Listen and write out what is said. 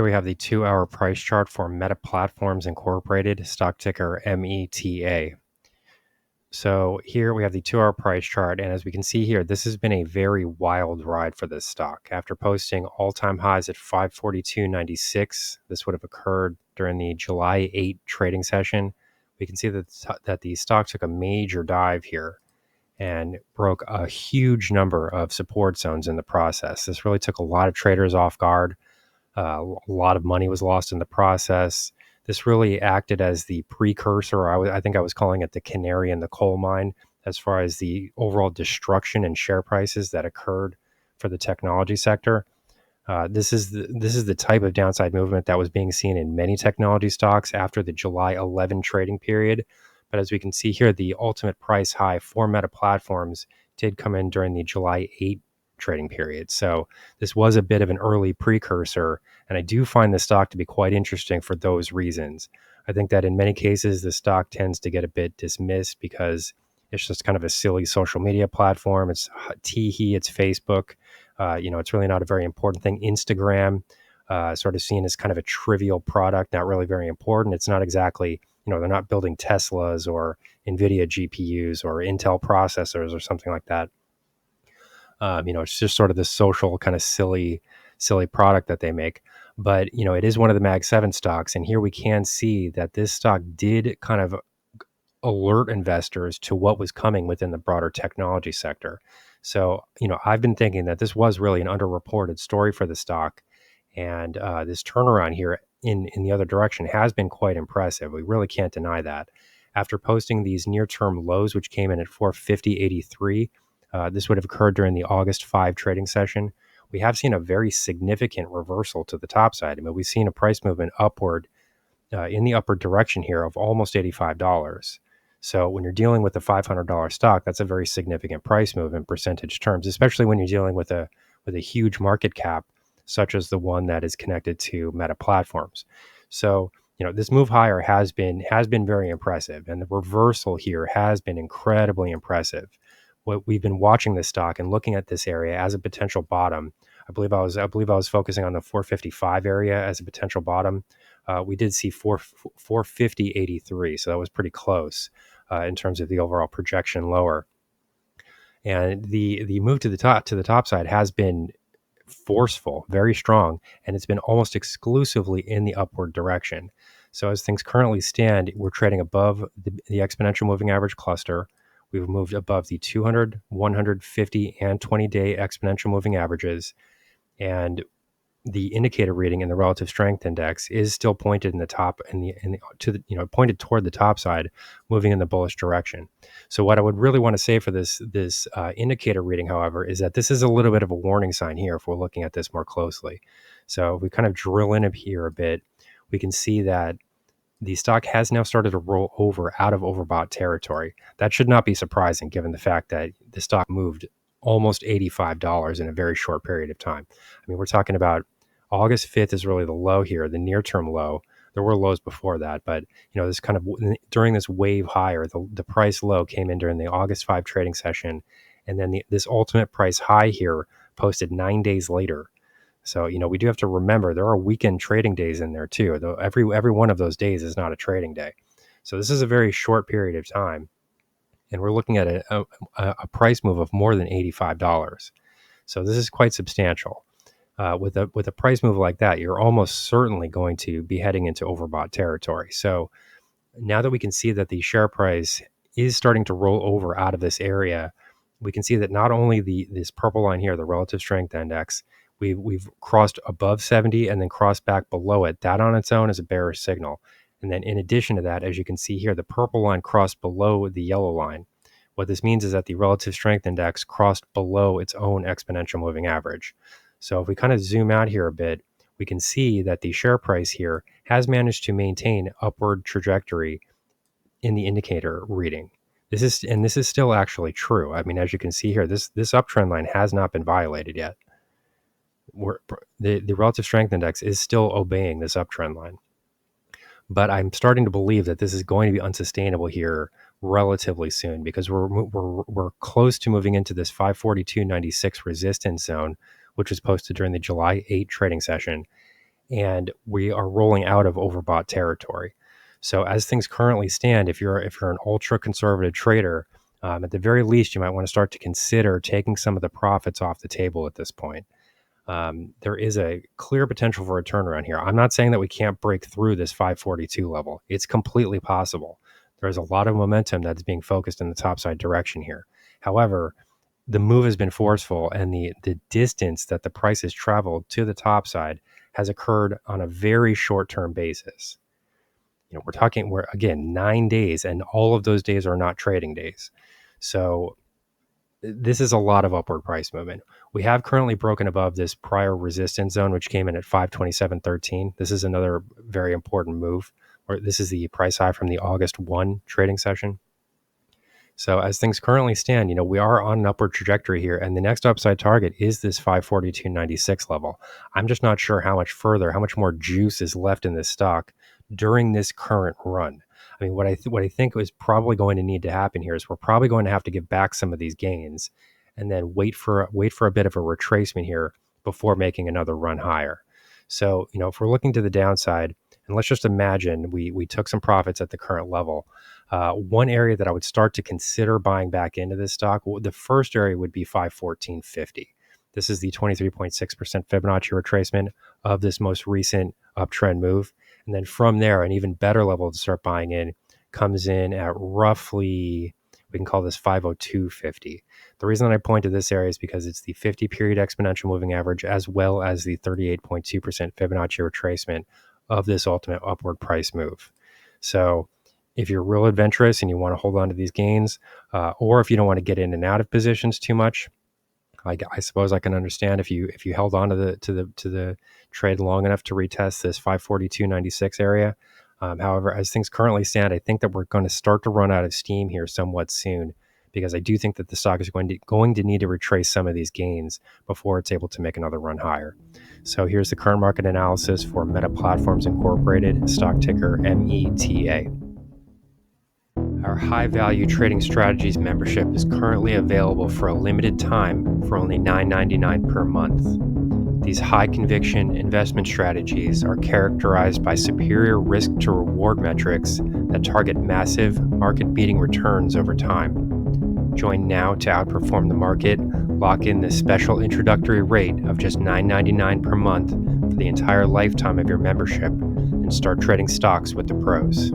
we have the 2-hour price chart for Meta Platforms Incorporated, stock ticker META. So here we have the 2-hour price chart, and as we can see here, this has been a very wild ride for this stock. After posting all-time highs at 542.96, this would have occurred during the July 8 trading session. We can see that the stock took a major dive here and broke a huge number of support zones in the process. This really took a lot of traders off guard. A lot of money was lost in the process. This really acted as the precursor. I think I was calling it the canary in the coal mine as far as the overall destruction in share prices that occurred for the technology sector. This is the type of downside movement that was being seen in many technology stocks after the July 11 trading period. But as we can see here, the ultimate price high for Meta Platforms did come in during the July 8 trading period. So this was a bit of an early precursor, and I do find the stock to be quite interesting for those reasons. I think that in many cases, the stock tends to get a bit dismissed because it's just kind of a silly social media platform. It's Teehee, it's Facebook. It's really not a very important thing. Instagram, sort of seen as kind of a trivial product, not really very important. It's not exactly, they're not building Teslas or NVIDIA GPUs or Intel processors or something like that. It's just sort of this social kind of silly product that they make. But, it is one of the Mag 7 stocks. And here we can see that this stock did kind of alert investors to what was coming within the broader technology sector. So, I've been thinking that this was really an underreported story for the stock. And this turnaround here in the other direction has been quite impressive. We really can't deny that. After posting these near-term lows, which came in at 450.83, this would have occurred during the August 5 trading session. We have seen a very significant reversal to the top side. I mean, we've seen a price movement upward in the upward direction here of almost $85. So when you're dealing with a $500 stock, that's a very significant price move in percentage terms, especially when you're dealing with a huge market cap, such as the one that is connected to Meta Platforms. So, this move higher has been very impressive, and the reversal here has been incredibly impressive. What we've been watching this stock and looking at this area as a potential bottom. I believe I was focusing on the 455 area as a potential bottom. We did see 450.83, so that was pretty close in terms of the overall projection lower. And the move to the top side has been forceful, very strong, and it's been almost exclusively in the upward direction. So as things currently stand, we're trading above the exponential moving average cluster. We've moved above the 200, 150, and 20-day exponential moving averages, and the indicator reading in the relative strength index is still pointed in the top pointed toward the top side, moving in the bullish direction. So what I would really want to say for this indicator reading, however, is that this is a little bit of a warning sign here if we're looking at this more closely. So if we kind of drill in here a bit, we can see that the stock has now started to roll over out of overbought territory. That should not be surprising given the fact that the stock moved almost $85 in a very short period of time. I mean, we're talking about August 5th is really the low here, the near-term low. There were lows before that, but this kind of during this wave higher, the price low came in during the August 5 trading session, and then this ultimate price high here posted 9 days later. So, we do have to remember there are weekend trading days in there too, though every one of those days is not a trading day. So this is a very short period of time, and we're looking at a price move of more than $85. So this is quite substantial. With a price move like that, you're almost certainly going to be heading into overbought territory. So now that we can see that the share price is starting to roll over out of this area, we can see that not only this purple line here, the relative strength index, we've crossed above 70 and then crossed back below it. That on its own is a bearish signal. And then in addition to that, as you can see here, the purple line crossed below the yellow line. What this means is that the relative strength index crossed below its own exponential moving average. So if we kind of zoom out here a bit, we can see that the share price here has managed to maintain upward trajectory in the indicator reading. This is still actually true. I mean, as you can see here, this uptrend line has not been violated yet. The relative strength index is still obeying this uptrend line. But I'm starting to believe that this is going to be unsustainable here relatively soon because we're close to moving into this 542.96 resistance zone, which was posted during the July 8 trading session. and we are rolling out of overbought territory. So as things currently stand, if you're an ultra conservative trader, at the very least, you might want to start to consider taking some of the profits off the table at this point. There is a clear potential for a turnaround here. I'm not saying that we can't break through this 542 level. It's completely possible. There's a lot of momentum that's being focused in the topside direction here. However, the move has been forceful, and the distance that the price has traveled to the top side has occurred on a very short-term basis. We're again 9 days, and all of those days are not trading days. So this is a lot of upward price movement. We have currently broken above this prior resistance zone, which came in at 527.13. This is another very important move, or this is the price high from the August 1 trading session. So as things currently stand, we are on an upward trajectory here, and the next upside target is this 542.96 level. I'm just not sure how much more juice is left in this stock during this current run. I mean, what I think is probably going to need to happen here is we're probably going to have to give back some of these gains, and then wait for a bit of a retracement here before making another run higher. So, if we're looking to the downside, and let's just imagine we took some profits at the current level. One area that I would start to consider buying back into this stock, the first area would be 514.50. This is the 23.6% Fibonacci retracement of this most recent uptrend move. And then from there, an even better level to start buying in comes in at roughly, we can call this 502.50. The reason that I point to this area is because it's the 50-period exponential moving average, as well as the 38.2% Fibonacci retracement of this ultimate upward price move. So if you're real adventurous and you want to hold on to these gains, or if you don't want to get in and out of positions too much, I suppose I can understand if you held on to the trade long enough to retest this 542.96 area. However, as things currently stand, I think that we're going to start to run out of steam here somewhat soon, because I do think that the stock is going to need to retrace some of these gains before it's able to make another run higher. So here's the current market analysis for Meta Platforms Incorporated, stock ticker META. Our high value trading strategies membership is currently available for a limited time for only $9.99 per month. These high conviction investment strategies are characterized by superior risk to reward metrics that target massive market beating returns over time. Join now to outperform the market. Lock in this special introductory rate of just $9.99 per month for the entire lifetime of your membership, and start trading stocks with the pros.